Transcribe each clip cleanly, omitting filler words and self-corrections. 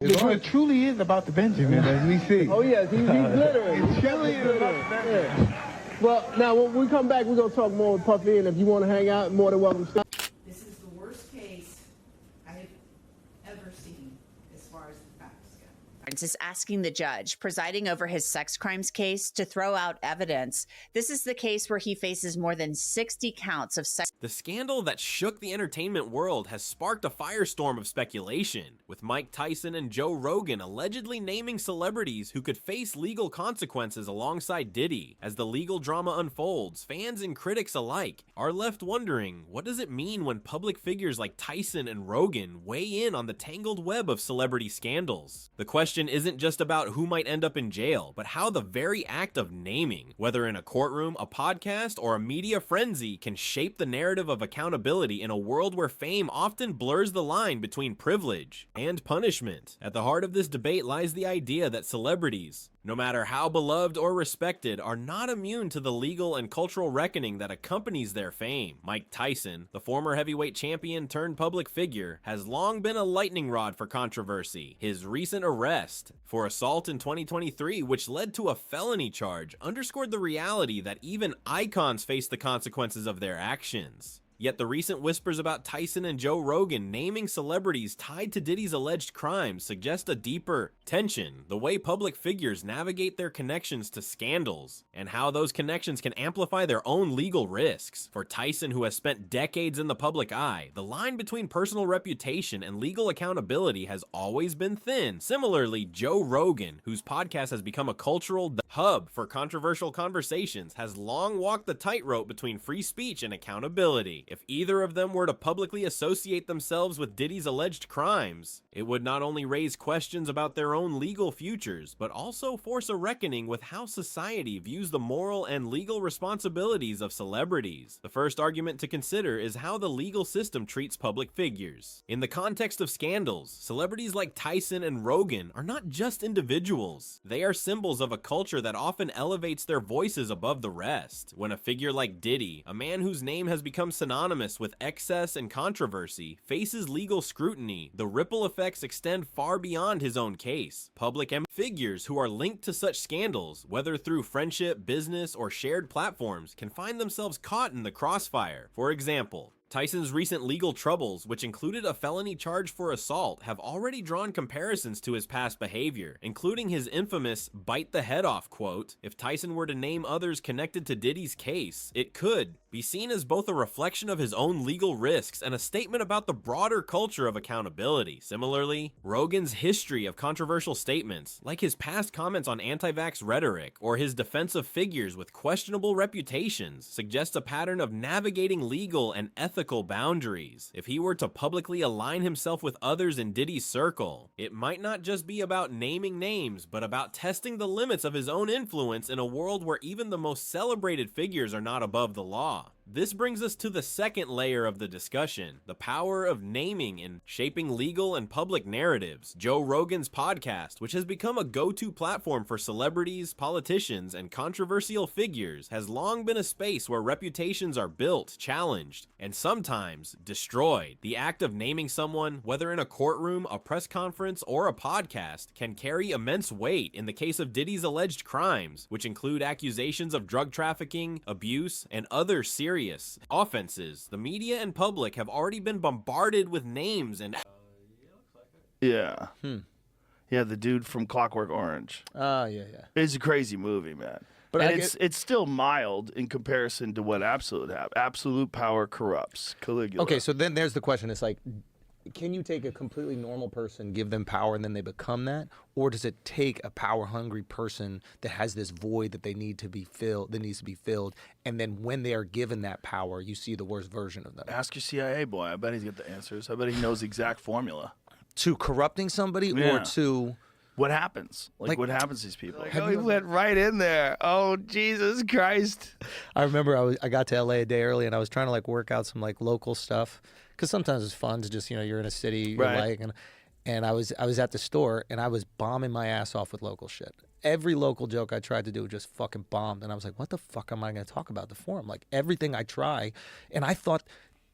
It truly is about the Benjamin, as we see. Oh, yes, he's glittering. It truly is about the Benjamin. Yeah. Well, now, when we come back, we're going to talk more with Puffy, and if you want to hang out, more than welcome to. This is the worst case I have ever seen as far as the facts go. Is asking the judge presiding over his sex crimes case to throw out evidence. This is the case where he faces more than 60 counts of sex. The scandal that shook the entertainment world has sparked a firestorm of speculation, with Mike Tyson and Joe Rogan allegedly naming celebrities who could face legal consequences alongside Diddy. As the legal drama unfolds, fans and critics alike are left wondering, what does it mean when public figures like Tyson and Rogan weigh in on the tangled web of celebrity scandals? The question isn't just about who might end up in jail, but how the very act of naming, whether in a courtroom, a podcast, or a media frenzy, can shape the narrative of accountability in a world where fame often blurs the line between privilege and punishment. At the heart of this debate lies the idea that celebrities, no matter how beloved or respected, are not immune to the legal and cultural reckoning that accompanies their fame. Mike Tyson, the former heavyweight champion turned public figure, has long been a lightning rod for controversy. His recent arrest for assault in 2023, which led to a felony charge, underscored the reality that even icons face the consequences of their actions. Yet the recent whispers about Tyson and Joe Rogan naming celebrities tied to Diddy's alleged crimes suggest a deeper tension, the way public figures navigate their connections to scandals, and how those connections can amplify their own legal risks. For Tyson, who has spent decades in the public eye, the line between personal reputation and legal accountability has always been thin. Similarly, Joe Rogan, whose podcast has become a cultural hub for controversial conversations, has long walked the tightrope between free speech and accountability. If either of them were to publicly associate themselves with Diddy's alleged crimes, it would not only raise questions about their own legal futures, but also force a reckoning with how society views the moral and legal responsibilities of celebrities. The first argument to consider is how the legal system treats public figures. In the context of scandals, celebrities like Tyson and Rogan are not just individuals. They are symbols of a culture that often elevates their voices above the rest. When a figure like Diddy, a man whose name has become synonymous with excess and controversy, faces legal scrutiny, the ripple effects extend far beyond his own case. Public figures who are linked to such scandals, whether through friendship, business, or shared platforms, can find themselves caught in the crossfire. For example, Tyson's recent legal troubles, which included a felony charge for assault, have already drawn comparisons to his past behavior, including his infamous "bite the head off" quote. If Tyson were to name others connected to Diddy's case, it could be seen as both a reflection of his own legal risks and a statement about the broader culture of accountability. Similarly, Rogan's history of controversial statements, like his past comments on anti-vax rhetoric or his defense of figures with questionable reputations, suggests a pattern of navigating legal and ethical boundaries. If he were to publicly align himself with others in Diddy's circle, it might not just be about naming names, but about testing the limits of his own influence in a world where even the most celebrated figures are not above the law. This brings us to the second layer of the discussion, the power of naming in shaping legal and public narratives. Joe Rogan's podcast, which has become a go-to platform for celebrities, politicians, and controversial figures, has long been a space where reputations are built, challenged, and sometimes destroyed. The act of naming someone, whether in a courtroom, a press conference, or a podcast, can carry immense weight. In the case of Diddy's alleged crimes, which include accusations of drug trafficking, abuse, and other serious offenses, the media and public have already been bombarded with names and Yeah. Yeah, the dude from Clockwork Orange. Yeah. It's a crazy movie, man. But and it's still mild in comparison to what Absolute have. Absolute power corrupts. Caligula. Okay, so then there's the question. It's like, can you take a completely normal person, give them power, and then they become that? Or does it take a power-hungry person that has this void that they need to be filled, that needs to be filled, and then when they are given that power, you see the worst version of them? Ask your CIA boy. I bet he's got the answers. I bet he knows the exact formula. To corrupting somebody or to... What happens? Like what happens to these people? Like, he went right in there. Oh, Jesus Christ. I remember I got to LA a day early and I was trying to like work out some like local stuff because sometimes it's fun to just, you're in a city you like, and I was at the store and I was bombing my ass off with local shit. Every local joke I tried to do just fucking bombed, and I was like, what the fuck am I going to talk about the forum? Like everything I try, and I thought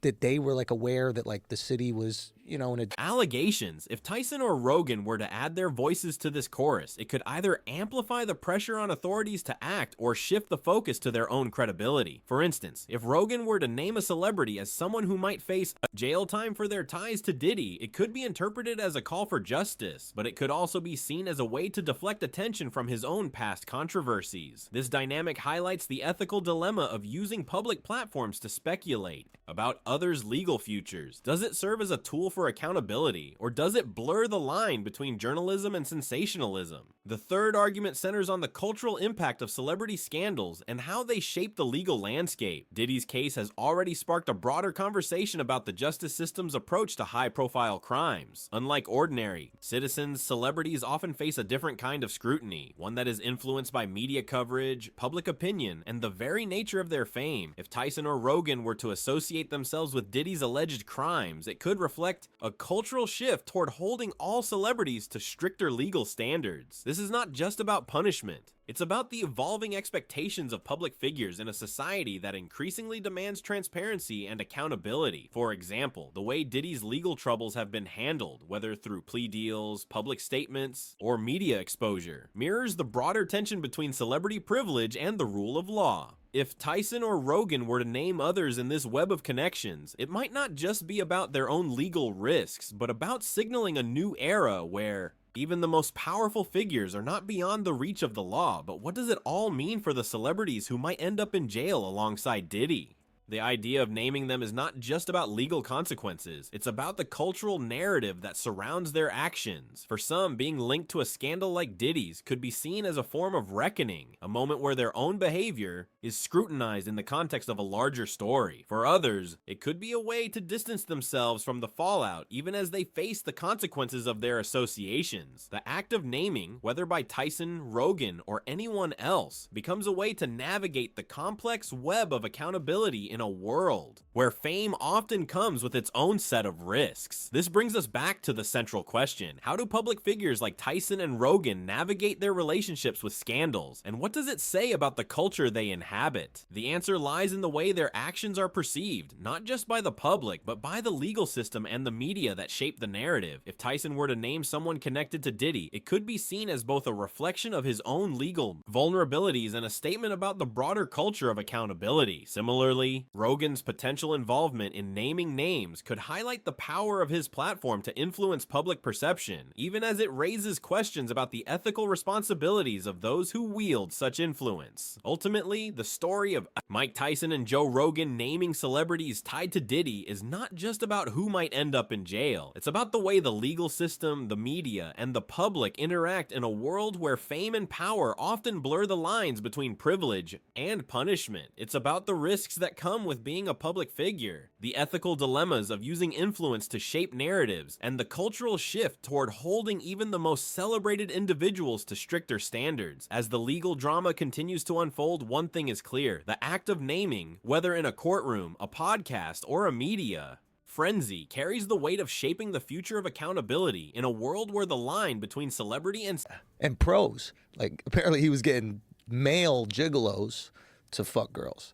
that they were like aware that like the city was, you know, in a Allegations. If Tyson or Rogan were to add their voices to this chorus, it could either amplify the pressure on authorities to act or shift the focus to their own credibility. For instance, if Rogan were to name a celebrity as someone who might face jail time for their ties to Diddy, it could be interpreted as a call for justice, but it could also be seen as a way to deflect attention from his own past controversies. This dynamic highlights the ethical dilemma of using public platforms to speculate about others' legal futures. Does it serve as a tool for accountability, or does it blur the line between journalism and sensationalism? The third argument centers on the cultural impact of celebrity scandals and how they shape the legal landscape. Diddy's case has already sparked a broader conversation about the justice system's approach to high-profile crimes. Unlike ordinary citizens, celebrities often face a different kind of scrutiny, one that is influenced by media coverage, public opinion, and the very nature of their fame. If Tyson or Rogan were to associate themselves with Diddy's alleged crimes, it could reflect a cultural shift toward holding all celebrities to stricter legal standards. This is not just about punishment. It's about the evolving expectations of public figures in a society that increasingly demands transparency and accountability. For example, the way Diddy's legal troubles have been handled, whether through plea deals, public statements, or media exposure, mirrors the broader tension between celebrity privilege and the rule of law. If Tyson or Rogan were to name others in this web of connections, it might not just be about their own legal risks, but about signaling a new era where even the most powerful figures are not beyond the reach of the law. But what does it all mean for the celebrities who might end up in jail alongside Diddy? The idea of naming them is not just about legal consequences, it's about the cultural narrative that surrounds their actions. For some, being linked to a scandal like Diddy's could be seen as a form of reckoning, a moment where their own behavior is scrutinized in the context of a larger story. For others, it could be a way to distance themselves from the fallout, even as they face the consequences of their associations. The act of naming, whether by Tyson, Rogan, or anyone else, becomes a way to navigate the complex web of accountability in a world where fame often comes with its own set of risks. This brings us back to the central question: how do public figures like Tyson and Rogan navigate their relationships with scandals, and what does it say about the culture they inhabit? The answer lies in the way their actions are perceived, not just by the public, but by the legal system and the media that shape the narrative. If Tyson were to name someone connected to Diddy, it could be seen as both a reflection of his own legal vulnerabilities and a statement about the broader culture of accountability. Similarly, Rogan's potential involvement in naming names could highlight the power of his platform to influence public perception, even as it raises questions about the ethical responsibilities of those who wield such influence. Ultimately, the story of Mike Tyson and Joe Rogan naming celebrities tied to Diddy is not just about who might end up in jail. It's about the way the legal system, the media, and the public interact in a world where fame and power often blur the lines between privilege and punishment. It's about the risks that come with being a public figure, the ethical dilemmas of using influence to shape narratives, and the cultural shift toward holding even the most celebrated individuals to stricter standards. As the legal drama continues to unfold, one thing is clear: the act of naming, whether in a courtroom, a podcast, or a media frenzy, carries the weight of shaping the future of accountability in a world where the line between celebrity and pros, like apparently he was getting male gigolos to fuck girls.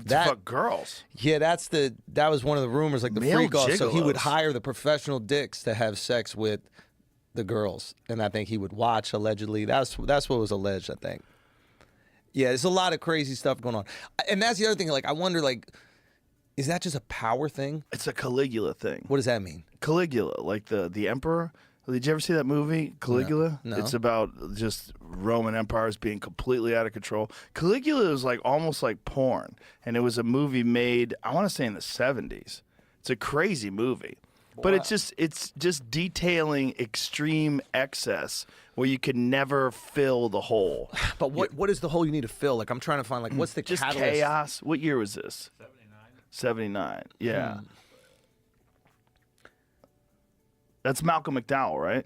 Fuck girls. Yeah, that was one of the rumors, like the Male freak off. So he would gigolos. hire the professional dicks to have sex with the girls, and I think he would watch. Allegedly, that's what was alleged. I think. Yeah, there's a lot of crazy stuff going on, and that's the other thing. Like, I wonder, like, is that just a power thing? It's a Caligula thing. What does that mean? Caligula, like the emperor. Did you ever see that movie, Caligula? No. It's about just Roman empires being completely out of control. Caligula is like almost like porn, and it was a movie made, I want to say, in the 70s. It's a crazy movie. But it's just detailing extreme excess where you could never fill the hole. But what is the hole you need to fill? Like, I'm trying to find, like, what's the Just catalyst? chaos. What year was this? 79. Yeah. That's Malcolm McDowell, right?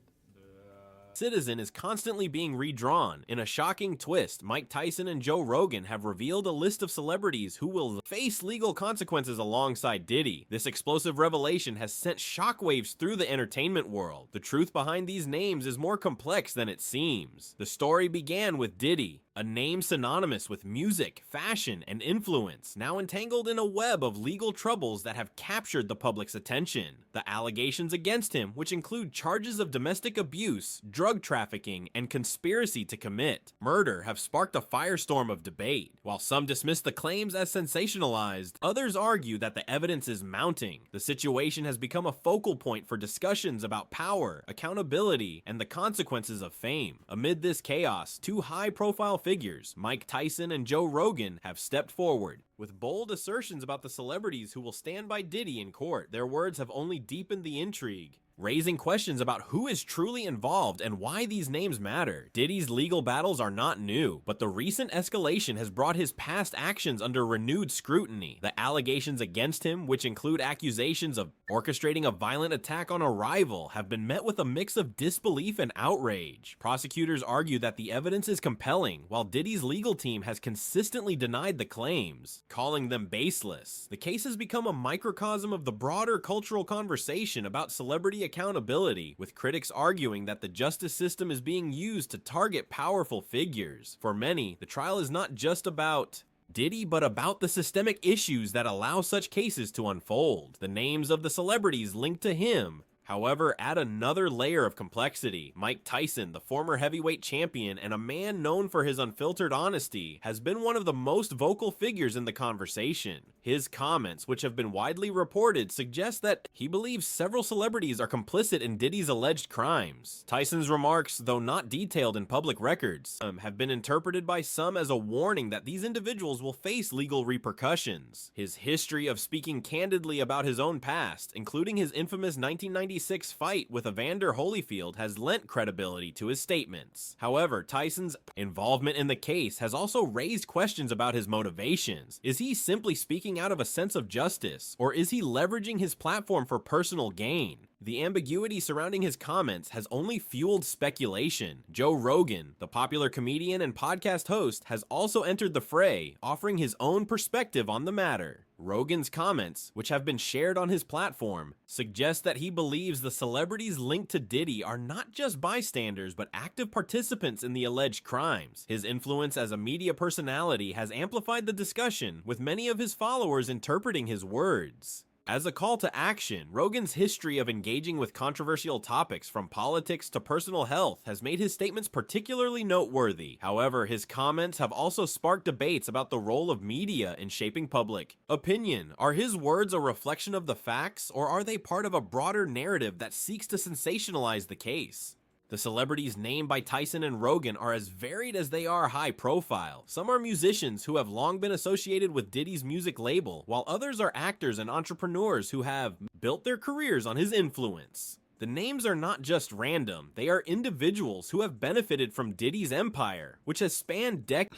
Citizen is constantly being redrawn. In a shocking twist, Mike Tyson and Joe Rogan have revealed a list of celebrities who will face legal consequences alongside Diddy. This explosive revelation has sent shockwaves through the entertainment world. The truth behind these names is more complex than it seems. The story began with Diddy, a name synonymous with music, fashion, and influence, now entangled in a web of legal troubles that have captured the public's attention. The allegations against him, which include charges of domestic abuse, drug trafficking, and conspiracy to commit murder, have sparked a firestorm of debate. While some dismiss the claims as sensationalized, others argue that the evidence is mounting. The situation has become a focal point for discussions about power, accountability, and the consequences of fame. Amid this chaos, two high-profile figures, Mike Tyson and Joe Rogan, have stepped forward with bold assertions about the celebrities who will stand by Diddy in court. Their words have only deepened the intrigue, raising questions about who is truly involved and why these names matter. Diddy's legal battles are not new, but the recent escalation has brought his past actions under renewed scrutiny. The allegations against him, which include accusations of orchestrating a violent attack on a rival, have been met with a mix of disbelief and outrage. Prosecutors argue that the evidence is compelling, while Diddy's legal team has consistently denied the claims, calling them baseless. The case has become a microcosm of the broader cultural conversation about celebrity accountability, with critics arguing that the justice system is being used to target powerful figures. For many, the trial is not just about Diddy, but about the systemic issues that allow such cases to unfold. The names of the celebrities linked to him, however, add another layer of complexity. Mike Tyson, the former heavyweight champion and a man known for his unfiltered honesty, has been one of the most vocal figures in the conversation. His comments, which have been widely reported, suggest that he believes several celebrities are complicit in Diddy's alleged crimes. Tyson's remarks, though not detailed in public records, have been interpreted by some as a warning that these individuals will face legal repercussions. His history of speaking candidly about his own past, including his infamous 1996 fight with Evander Holyfield, has lent credibility to his statements. However, Tyson's involvement in the case has also raised questions about his motivations. Is he simply speaking out of a sense of justice, or is he leveraging his platform for personal gain? The ambiguity surrounding his comments has only fueled speculation. Joe Rogan, the popular comedian and podcast host, has also entered the fray, offering his own perspective on the matter. Rogan's comments, which have been shared on his platform, suggest that he believes the celebrities linked to Diddy are not just bystanders but active participants in the alleged crimes. His influence as a media personality has amplified the discussion, with many of his followers interpreting his words as a call to action. Rogan's history of engaging with controversial topics from politics to personal health has made his statements particularly noteworthy. However, his comments have also sparked debates about the role of media in shaping public opinion. Are his words a reflection of the facts, or are they part of a broader narrative that seeks to sensationalize the case? The celebrities named by Tyson and Rogan are as varied as they are high profile. Some are musicians who have long been associated with Diddy's music label, while others are actors and entrepreneurs who have built their careers on his influence. The names are not just random, they are individuals who have benefited from Diddy's empire, which has spanned decades.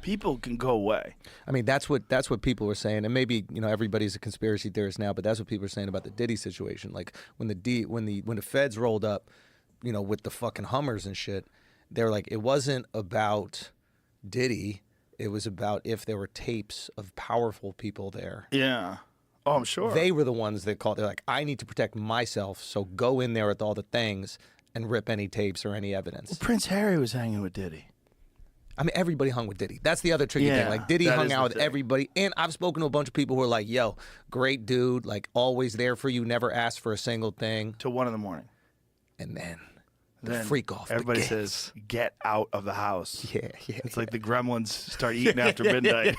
People can go away. I mean, that's what people were saying, and maybe everybody's a conspiracy theorist now, but that's what people were saying about the Diddy situation. Like when the feds rolled up, with the fucking Hummers and shit, they're like, it wasn't about Diddy, it was about if there were tapes of powerful people there. Yeah. Oh, I'm sure. They were the ones that called. They're like, I need to protect myself, so go in there with all the things and rip any tapes or any evidence. Well, Prince Harry was hanging with Diddy. I mean, everybody hung with Diddy. That's the other tricky thing. Like, Diddy hung out with everybody. And I've spoken to a bunch of people who are like, yo, great dude, like, always there for you, never asked for a single thing. Till 1 a.m. And then freak off. Everybody says, get out of the house. Yeah. It's like the gremlins start eating after midnight.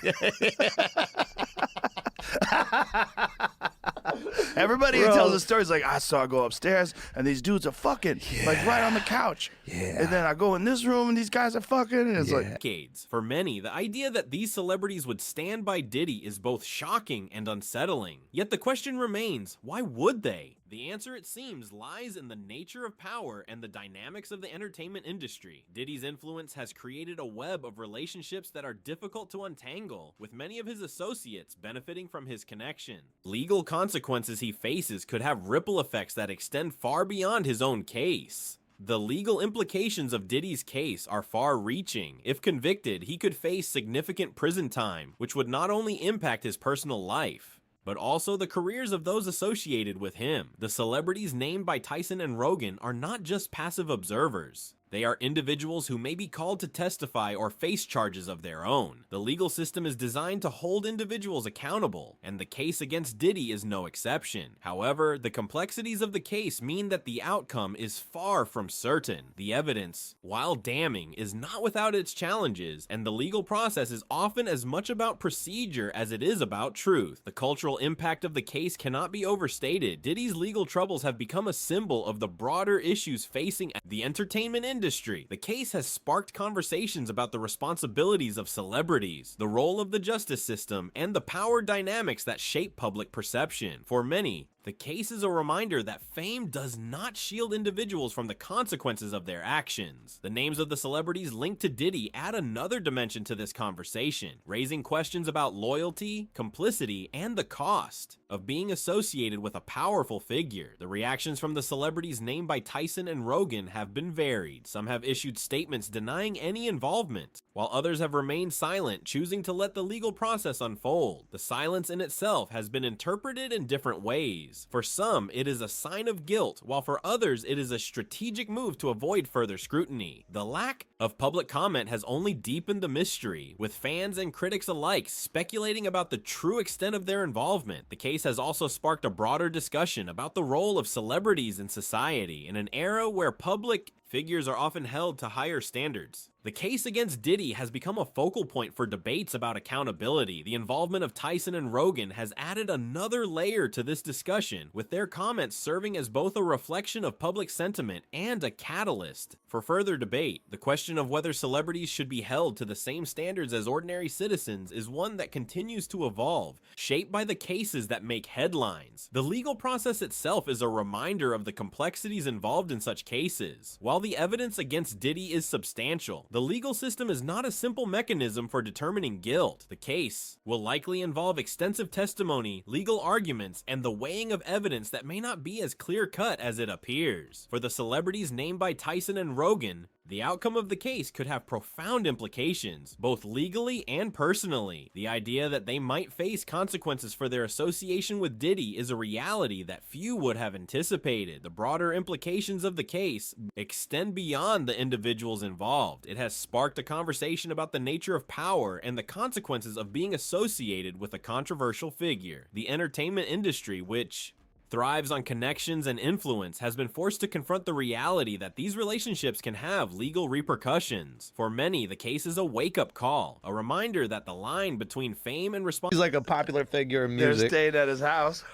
Everybody who tells the stories like, I saw I go upstairs and these dudes are fucking like right on the couch. Yeah. And then I go in this room and these guys are fucking, and it's like Decades. For many, the idea that these celebrities would stand by Diddy is both shocking and unsettling. Yet the question remains, why would they? The answer, it seems, lies in the nature of power and the dynamics of the entertainment industry. Diddy's influence has created a web of relationships that are difficult to untangle, with many of his associates benefiting from his connection. Legal consequences he faces could have ripple effects that extend far beyond his own case. The legal implications of Diddy's case are far-reaching. If convicted, he could face significant prison time, which would not only impact his personal life, but also the careers of those associated with him. The celebrities named by Tyson and Rogan are not just passive observers. They are individuals who may be called to testify or face charges of their own. The legal system is designed to hold individuals accountable, and the case against Diddy is no exception. However, the complexities of the case mean that the outcome is far from certain. The evidence, while damning, is not without its challenges, and the legal process is often as much about procedure as it is about truth. The cultural impact of the case cannot be overstated. Diddy's legal troubles have become a symbol of the broader issues facing the entertainment industry. The case has sparked conversations about the responsibilities of celebrities, the role of the justice system, and the power dynamics that shape public perception. For many, the case is a reminder that fame does not shield individuals from the consequences of their actions. The names of the celebrities linked to Diddy add another dimension to this conversation, raising questions about loyalty, complicity, and the cost of being associated with a powerful figure. The reactions from the celebrities named by Tyson and Rogan have been varied. Some have issued statements denying any involvement, while others have remained silent, choosing to let the legal process unfold. The silence in itself has been interpreted in different ways. For some, it is a sign of guilt, while for others, it is a strategic move to avoid further scrutiny. The lack of public comment has only deepened the mystery, with fans and critics alike speculating about the true extent of their involvement. The case has also sparked a broader discussion about the role of celebrities in society in an era where public figures are often held to higher standards. The case against Diddy has become a focal point for debates about accountability. The involvement of Tyson and Rogan has added another layer to this discussion, with their comments serving as both a reflection of public sentiment and a catalyst for further debate. The question of whether celebrities should be held to the same standards as ordinary citizens is one that continues to evolve, shaped by the cases that make headlines. The legal process itself is a reminder of the complexities involved in such cases. While the evidence against Diddy is substantial, the legal system is not a simple mechanism for determining guilt. The case will likely involve extensive testimony, legal arguments, and the weighing of evidence that may not be as clear-cut as it appears. For the celebrities named by Tyson and Rogan, the outcome of the case could have profound implications, both legally and personally. The idea that they might face consequences for their association with Diddy is a reality that few would have anticipated. The broader implications of the case extend beyond the individuals involved. It has sparked a conversation about the nature of power and the consequences of being associated with a controversial figure. The entertainment industry, which thrives on connections and influence, has been forced to confront the reality that these relationships can have legal repercussions. For many, the case is a wake-up call, a reminder that the line between fame and He's like a popular figure in music. They're staying at his house.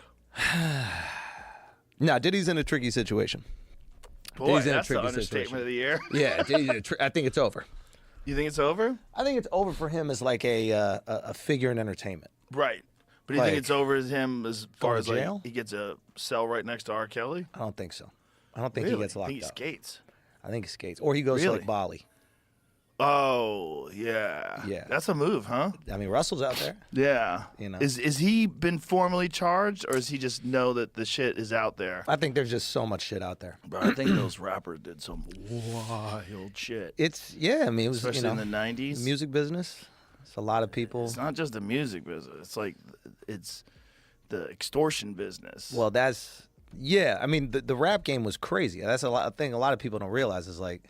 Nah, Diddy's in a tricky situation. Boy, Diddy's in a that's the tricky understatement situation. of the year. Yeah, Diddy's in a I think it's over. You think it's over? I think it's over for him as like a figure in entertainment. Right. But do you think Like, it's over as him as far going as to like jail? he gets a cell right next to R. Kelly? I don't think so. I don't think Really? he gets I locked think he up. skates. I think he skates. Or he goes to Really? like Bali. Oh, yeah. Yeah. That's a move, huh? I mean, Russell's out there. Yeah. You know. Is he been formally charged, or does he just know that the shit is out there? I think there's just so much shit out there. Bro, I think those rappers did some wild shit. It's, yeah, I mean, it was, Especially you know, in the 90s. music business. It's a lot of people. It's not just the music business. It's like, it's the extortion business. Well, that's, yeah. I mean, the rap game was crazy. That's a thing a lot of people don't realize is like,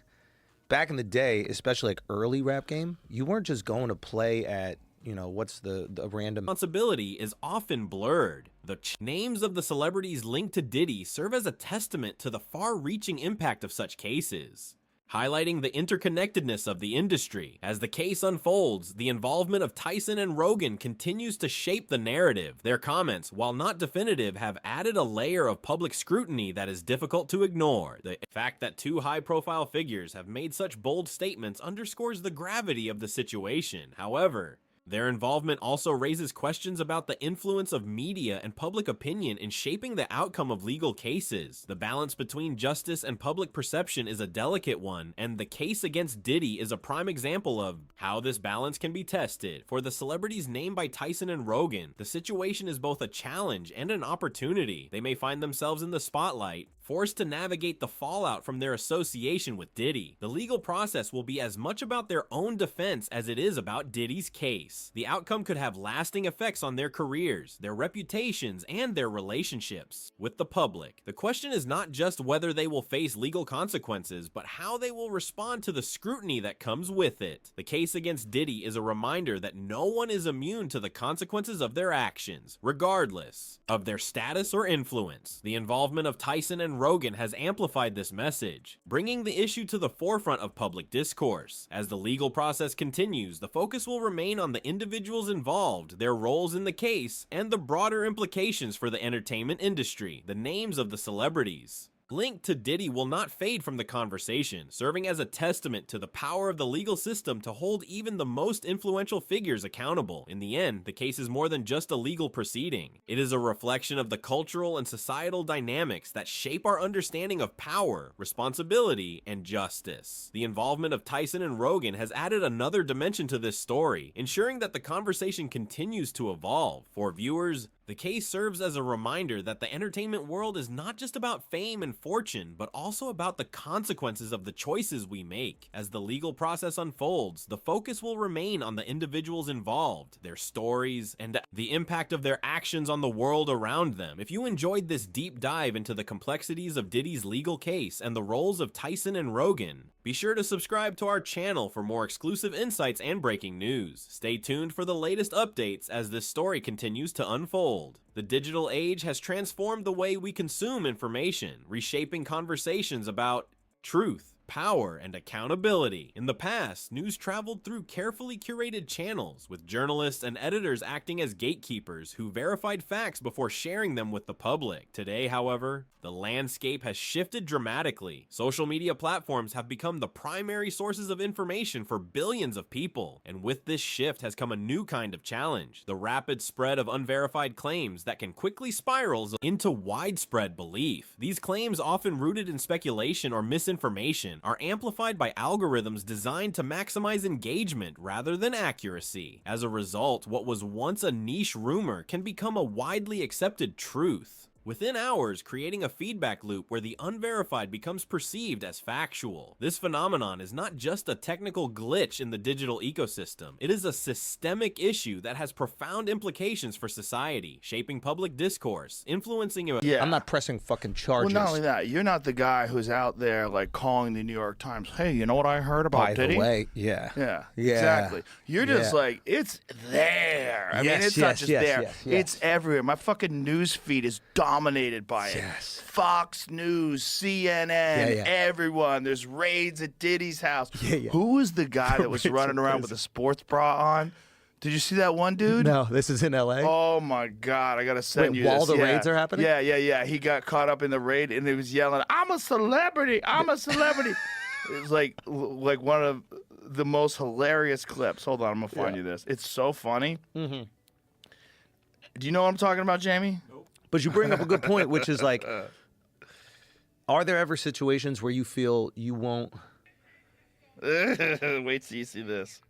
back in the day, especially like early rap game, you weren't just going to play at, you know, what's the random. responsibility is often blurred. The names of the celebrities linked to Diddy serve as a testament to the far-reaching impact of such cases, highlighting the interconnectedness of the industry. As the case unfolds, the involvement of Tyson and Rogan continues to shape the narrative. Their comments, while not definitive, have added a layer of public scrutiny that is difficult to ignore. The fact that two high-profile figures have made such bold statements underscores the gravity of the situation. However, their involvement also raises questions about the influence of media and public opinion in shaping the outcome of legal cases. The balance between justice and public perception is a delicate one, and the case against Diddy is a prime example of how this balance can be tested. For the celebrities named by Tyson and Rogan, the situation is both a challenge and an opportunity. They may find themselves in the spotlight, forced to navigate the fallout from their association with Diddy. The legal process will be as much about their own defense as it is about Diddy's case. The outcome could have lasting effects on their careers, their reputations, and their relationships with the public. The question is not just whether they will face legal consequences, but how they will respond to the scrutiny that comes with it. The case against Diddy is a reminder that no one is immune to the consequences of their actions, regardless of their status or influence. The involvement of Tyson and Rogan has amplified this message, bringing the issue to the forefront of public discourse. As the legal process continues, the focus will remain on the individuals involved, their roles in the case, and the broader implications for the entertainment industry, the names of the celebrities linked to Diddy will not fade from the conversation, serving as a testament to the power of the legal system to hold even the most influential figures accountable. In the end, the case is more than just a legal proceeding. It is a reflection of the cultural and societal dynamics that shape our understanding of power, responsibility, and justice. The involvement of Tyson and Rogan has added another dimension to this story, ensuring that the conversation continues to evolve. For viewers, the case serves as a reminder that the entertainment world is not just about fame and fortune, but also about the consequences of the choices we make. As the legal process unfolds, the focus will remain on the individuals involved, their stories, and the impact of their actions on the world around them. If you enjoyed this deep dive into the complexities of Diddy's legal case and the roles of Tyson and Rogan, be sure to subscribe to our channel for more exclusive insights and breaking news. Stay tuned for the latest updates as this story continues to unfold. The digital age has transformed the way we consume information, reshaping conversations about truth, power, and accountability. In the past, news traveled through carefully curated channels, with journalists and editors acting as gatekeepers who verified facts before sharing them with the public. Today, however, the landscape has shifted dramatically. Social media platforms have become the primary sources of information for billions of people, and with this shift has come a new kind of challenge: the rapid spread of unverified claims that can quickly spiral into widespread belief. These claims, often rooted in speculation or misinformation, are amplified by algorithms designed to maximize engagement rather than accuracy. As a result, what was once a niche rumor can become a widely accepted truth within hours, creating a feedback loop where the unverified becomes perceived as factual. This phenomenon is not just a technical glitch in the digital ecosystem. It is a systemic issue that has profound implications for society, shaping public discourse, influencing... Yeah. I'm not pressing fucking charges. Well, not only that, you're not the guy who's out there like calling the New York Times, hey, you know what I heard about By Diddy? the way, yeah. Yeah, Yeah. exactly. You're just Yeah. like, it's there. I mean, Yes, it's not yes, just yes, there. yes, yes. It's everywhere. My fucking news feed is dominated by it. Yes. Fox News, CNN, Yeah. everyone. There's raids at Diddy's house. Yeah. Who was the guy that was running around with a sports bra on? Did you see that one dude? No, this is in L.A.? Oh my God! I gotta send Wait, you while this. the Yeah. raids are happening? Yeah. He got caught up in the raid and he was yelling, "I'm a celebrity! I'm a celebrity!" It was like one of the most hilarious clips. Hold on, I'm gonna find you this. It's so funny. Mm-hmm. Do you know what I'm talking about, Jamie? But you bring up a good point, which is like, are there ever situations where you feel you won't... Wait till you see this.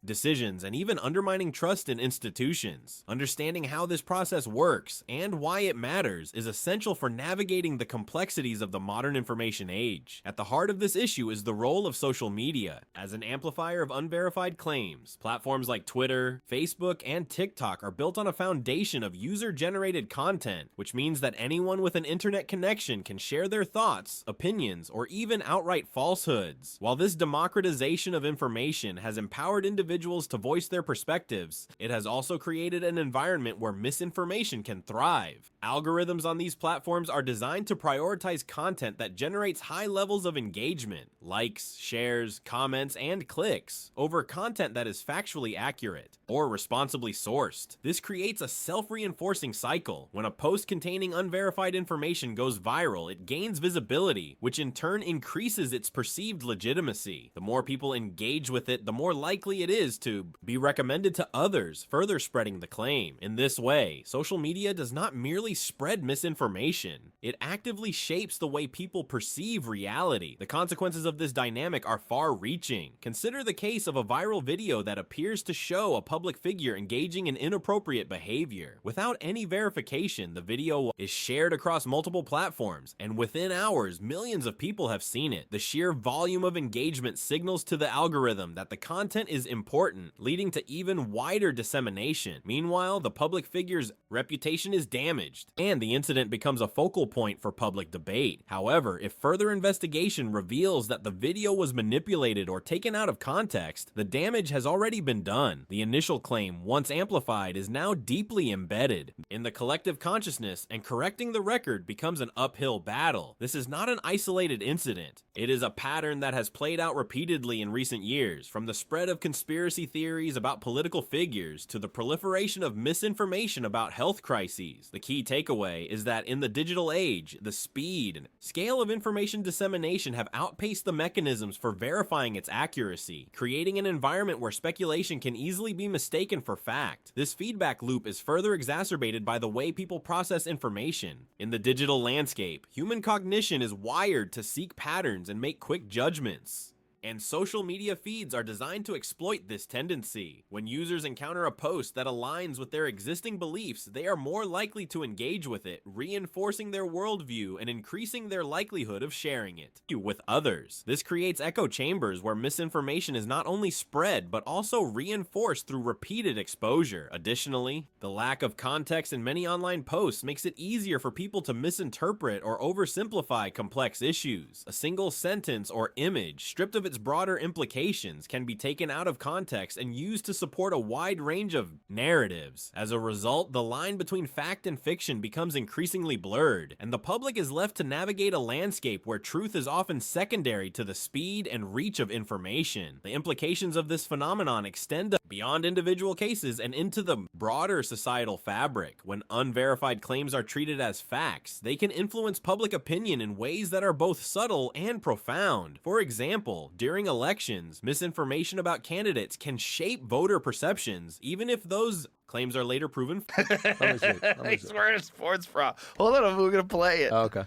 decisions and even undermining trust in institutions. Understanding how this process works and why it matters is essential for navigating the complexities of the modern information age. At the heart of this issue is the role of social media. As an amplifier of unverified claims, platforms like Twitter, Facebook, and TikTok are built on a foundation of user-generated content, which means that anyone with an internet connection can share their thoughts, opinions, or even outright falsehoods. While this democratization of information has empowered individuals to voice their perspectives, it has also created an environment where misinformation can thrive. Algorithms on these platforms are designed to prioritize content that generates high levels of engagement, likes, shares, comments, and clicks, over content that is factually accurate or responsibly sourced. This creates a self-reinforcing cycle. When a post containing unverified information goes viral, it gains visibility, which in turn increases its perceived legitimacy. The more people engage with it, the more likely it it is to be recommended to others, further spreading the claim. In this way, social media does not merely spread misinformation, it actively shapes the way people perceive reality. The consequences of this dynamic are far-reaching. Consider the case of a viral video that appears to show a public figure engaging in inappropriate behavior. Without any verification, the video is shared across multiple platforms, and within hours, millions of people have seen it. The sheer volume of engagement signals to the algorithm that the content is important, leading to even wider dissemination. Meanwhile, the public figure's reputation is damaged, and the incident becomes a focal point for public debate. However, if further investigation reveals that the video was manipulated or taken out of context, the damage has already been done. The initial claim, once amplified, is now deeply embedded in the collective consciousness, and correcting the record becomes an uphill battle. This is not an isolated incident. It is a pattern that has played out repeatedly in recent years, from the spread of conspiracy theories about political figures to the proliferation of misinformation about health crises. The key takeaway is that in the digital age, the speed and scale of information dissemination have outpaced the mechanisms for verifying its accuracy, creating an environment where speculation can easily be mistaken for fact. This feedback loop is further exacerbated by the way people process information. In the digital landscape, human cognition is wired to seek patterns and make quick judgments. And social media feeds are designed to exploit this tendency. When users encounter a post that aligns with their existing beliefs, they are more likely to engage with it, reinforcing their worldview and increasing their likelihood of sharing it with others. This creates echo chambers where misinformation is not only spread, but also reinforced through repeated exposure. Additionally, the lack of context in many online posts makes it easier for people to misinterpret or oversimplify complex issues. A single sentence or image, stripped of its broader implications, can be taken out of context and used to support a wide range of narratives. As a result, the line between fact and fiction becomes increasingly blurred, and the public is left to navigate a landscape where truth is often secondary to the speed and reach of information. The implications of this phenomenon extend beyond individual cases and into the broader societal fabric. When unverified claims are treated as facts, they can influence public opinion in ways that are both subtle and profound. For example, during elections, misinformation about candidates can shape voter perceptions, even if those claims are later proven. I swear to sports bra. Hold on, we're gonna play it. Oh, okay.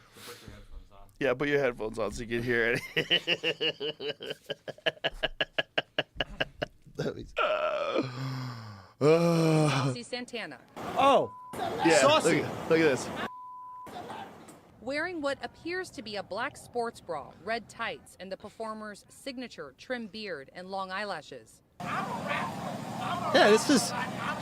Yeah, put your headphones on so you can hear it. Saucy Santana. Oh, Yeah, Saucy. Look at this. Wearing what appears to be a black sports bra, red tights, and the performer's signature trim beard and long eyelashes. yeah, this is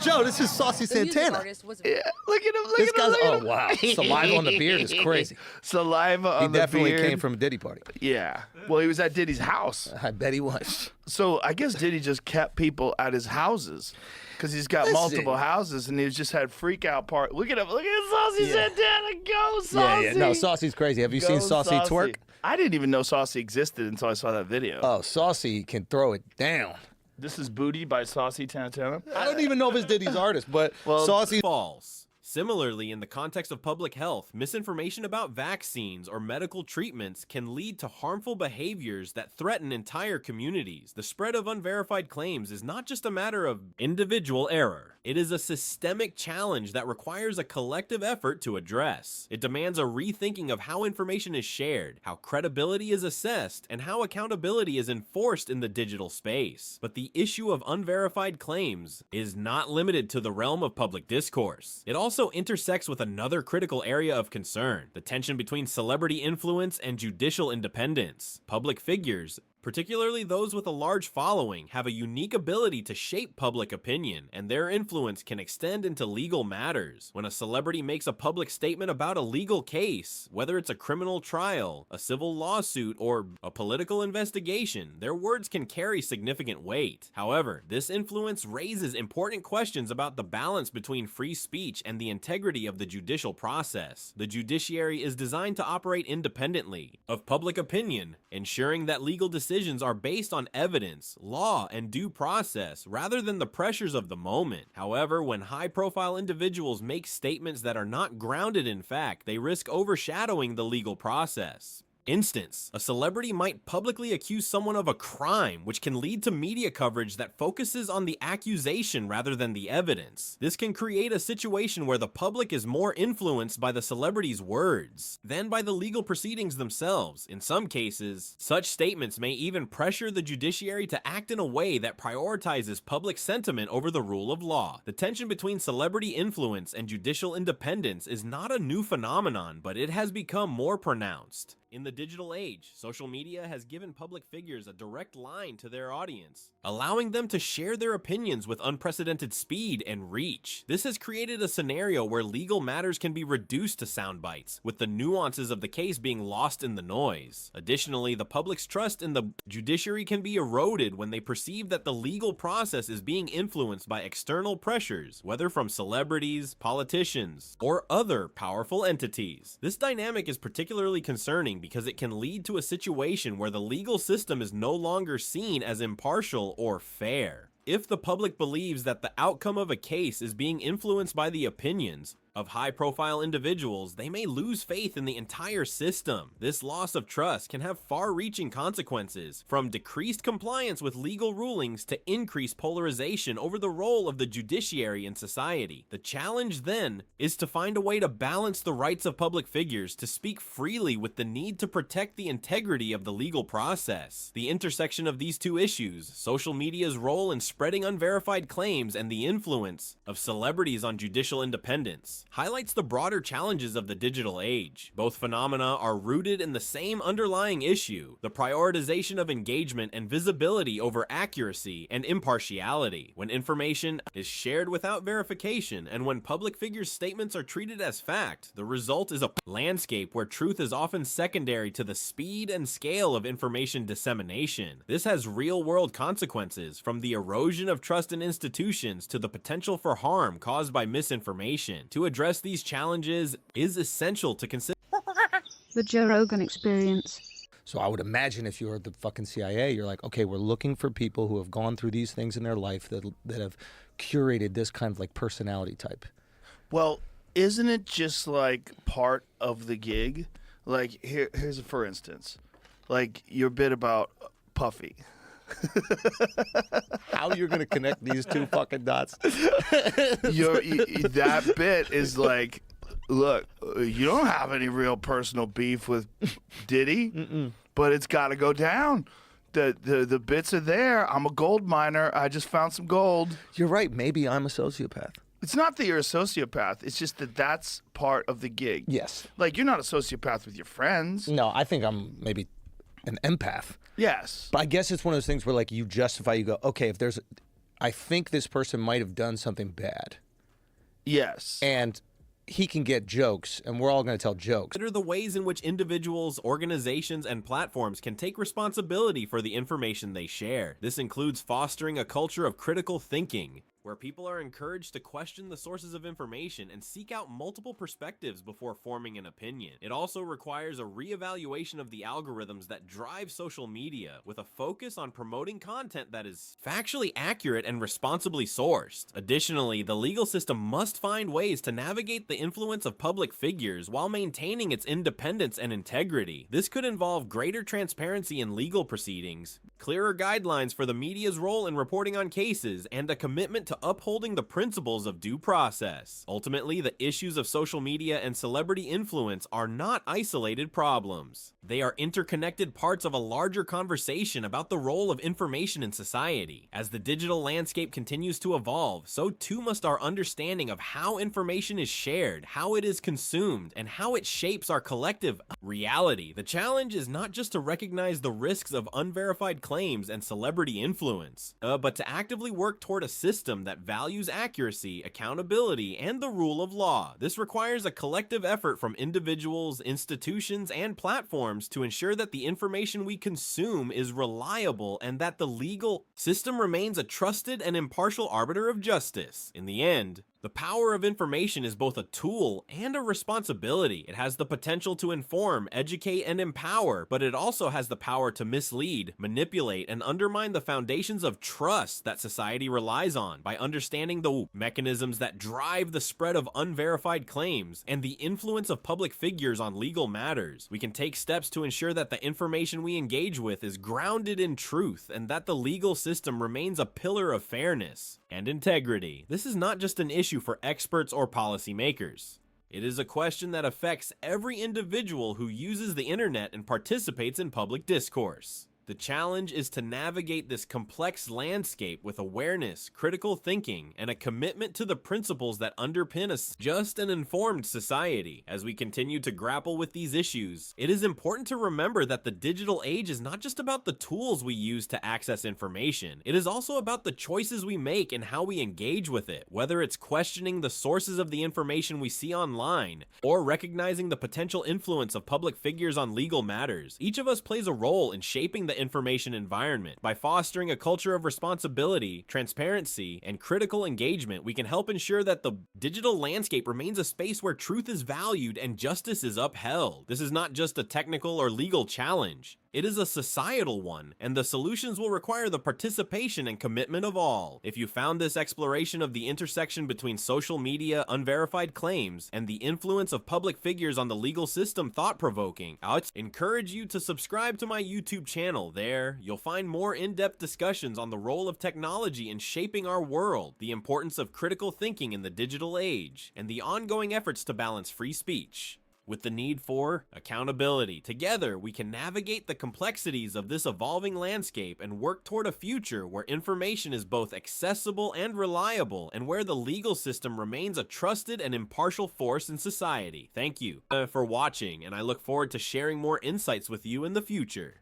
Joe. This is Saucy The music Santana. artist was Yeah, look at him. Look This at him. guy's, Look at oh him. wow, saliva on the beard is crazy. Saliva on He the definitely beard. came from a Diddy party. Yeah. Well, he was at Diddy's house. I bet he was. So I guess Diddy just kept people at his houses because he's got Listen. multiple houses, and he's just had freak out part. Look at him. Look at Saucy Santana. Go, Saucy. Yeah. No, Saucy's crazy. Have you Go, seen Saucy twerk? I didn't even know Saucy existed until I saw that video. Oh, Saucy can throw it down. This is Booty by Saucy Santana. I don't even know if it's Diddy's artist, but Well, Saucy. False. Similarly, in the context of public health, misinformation about vaccines or medical treatments can lead to harmful behaviors that threaten entire communities. The spread of unverified claims is not just a matter of individual error. It is a systemic challenge that requires a collective effort to address. It demands a rethinking of how information is shared, how credibility is assessed, and how accountability is enforced in the digital space. But the issue of unverified claims is not limited to the realm of public discourse. It also intersects with another critical area of concern: the tension between celebrity influence and judicial independence. Public figures, particularly those with a large following, have a unique ability to shape public opinion, and their influence can extend into legal matters. When a celebrity makes a public statement about a legal case, whether it's a criminal trial, a civil lawsuit, or a political investigation, their words can carry significant weight. However, this influence raises important questions about the balance between free speech and the integrity of the judicial process. The judiciary is designed to operate independently of public opinion, ensuring that legal decisions are based on evidence, law, and due process, rather than the pressures of the moment. However, when high-profile individuals make statements that are not grounded in fact, they risk overshadowing the legal process. Instance, a celebrity might publicly accuse someone of a crime, which can lead to media coverage that focuses on the accusation rather than the evidence. This can create a situation where the public is more influenced by the celebrity's words than by the legal proceedings themselves. In some cases, such statements may even pressure the judiciary to act in a way that prioritizes public sentiment over the rule of law. The tension between celebrity influence and judicial independence is not a new phenomenon, but it has become more pronounced. In the digital age, social media has given public figures a direct line to their audience, allowing them to share their opinions with unprecedented speed and reach. This has created a scenario where legal matters can be reduced to sound bites, with the nuances of the case being lost in the noise. Additionally, the public's trust in the judiciary can be eroded when they perceive that the legal process is being influenced by external pressures, whether from celebrities, politicians, or other powerful entities. This dynamic is particularly concerning because it can lead to a situation where the legal system is no longer seen as impartial or fair. If the public believes that the outcome of a case is being influenced by the opinions of high-profile individuals, they may lose faith in the entire system. This loss of trust can have far-reaching consequences, from decreased compliance with legal rulings to increased polarization over the role of the judiciary in society. The challenge then is to find a way to balance the rights of public figures to speak freely with the need to protect the integrity of the legal process. The intersection of these two issues, social media's role in spreading unverified claims and the influence of celebrities on judicial independence, highlights the broader challenges of the digital age. Both phenomena are rooted in the same underlying issue, the prioritization of engagement and visibility over accuracy and impartiality. When information is shared without verification, and when public figures' statements are treated as fact, the result is a landscape where truth is often secondary to the speed and scale of information dissemination. This has real-world consequences, from the erosion of trust in institutions to the potential for harm caused by misinformation. To address these challenges is essential to consider the Joe Rogan experience. So I would imagine if you're the fucking CIA, you're like, okay, we're looking for people who have gone through these things in their life that have curated this kind of like personality type. Well, isn't it just like part of the gig? Like here's a for instance, like your bit about Puffy. How you're gonna connect these two fucking dots? That bit is like, look, you don't have any real personal beef with Diddy, but it's got to go down. The bits are there. I'm a gold miner. I just found some gold. You're right. Maybe I'm a sociopath. It's not that you're a sociopath. It's just that that's part of the gig. Yes. Like, you're not a sociopath with your friends. No, I think I'm maybe an empath. Yes. But I guess it's one of those things where, like, you justify, you go, okay, if there's, I think this person might have done something bad. Yes. And he can get jokes, and we're all going to tell jokes. Consider the ways in which individuals, organizations, and platforms can take responsibility for the information they share. This includes fostering a culture of critical thinking, where people are encouraged to question the sources of information and seek out multiple perspectives before forming an opinion. It also requires a reevaluation of the algorithms that drive social media, with a focus on promoting content that is factually accurate and responsibly sourced. Additionally, the legal system must find ways to navigate the influence of public figures while maintaining its independence and integrity. This could involve greater transparency in legal proceedings, clearer guidelines for the media's role in reporting on cases, and a commitment to upholding the principles of due process. Ultimately, the issues of social media and celebrity influence are not isolated problems. They are interconnected parts of a larger conversation about the role of information in society. As the digital landscape continues to evolve, so too must our understanding of how information is shared, how it is consumed, and how it shapes our collective reality. The challenge is not just to recognize the risks of unverified claims and celebrity influence, but to actively work toward a system that values accuracy, accountability, and the rule of law. This requires a collective effort from individuals, institutions, and platforms to ensure that the information we consume is reliable and that the legal system remains a trusted and impartial arbiter of justice. In the end, The power of information is both a tool and a responsibility. It has the potential to inform, educate, and empower, but it also has the power to mislead, manipulate, and undermine the foundations of trust that society relies on. By understanding the mechanisms that drive the spread of unverified claims and the influence of public figures on legal matters, we can take steps to ensure that the information we engage with is grounded in truth and that the legal system remains a pillar of fairness and integrity. This is not just an issue for experts or policymakers. It is a question that affects every individual who uses the internet and participates in public discourse. The challenge is to navigate this complex landscape with awareness, critical thinking, and a commitment to the principles that underpin a just and informed society. As we continue to grapple with these issues, it is important to remember that the digital age is not just about the tools we use to access information. It is also about the choices we make and how we engage with it, whether it's questioning the sources of the information we see online or recognizing the potential influence of public figures on legal matters. Each of us plays a role in shaping the information environment. By fostering a culture of responsibility, transparency, and critical engagement, we can help ensure that the digital landscape remains a space where truth is valued and justice is upheld. This is not just a technical or legal challenge. It is a societal one, and the solutions will require the participation and commitment of all. If you found this exploration of the intersection between social media, unverified claims, and the influence of public figures on the legal system thought-provoking, I'd encourage you to subscribe to my YouTube channel. There, you'll find more in-depth discussions on the role of technology in shaping our world, the importance of critical thinking in the digital age, and the ongoing efforts to balance free speech with the need for accountability. Together, we can navigate the complexities of this evolving landscape and work toward a future where information is both accessible and reliable, and where the legal system remains a trusted and impartial force in society. Thank you for watching, and I look forward to sharing more insights with you in the future.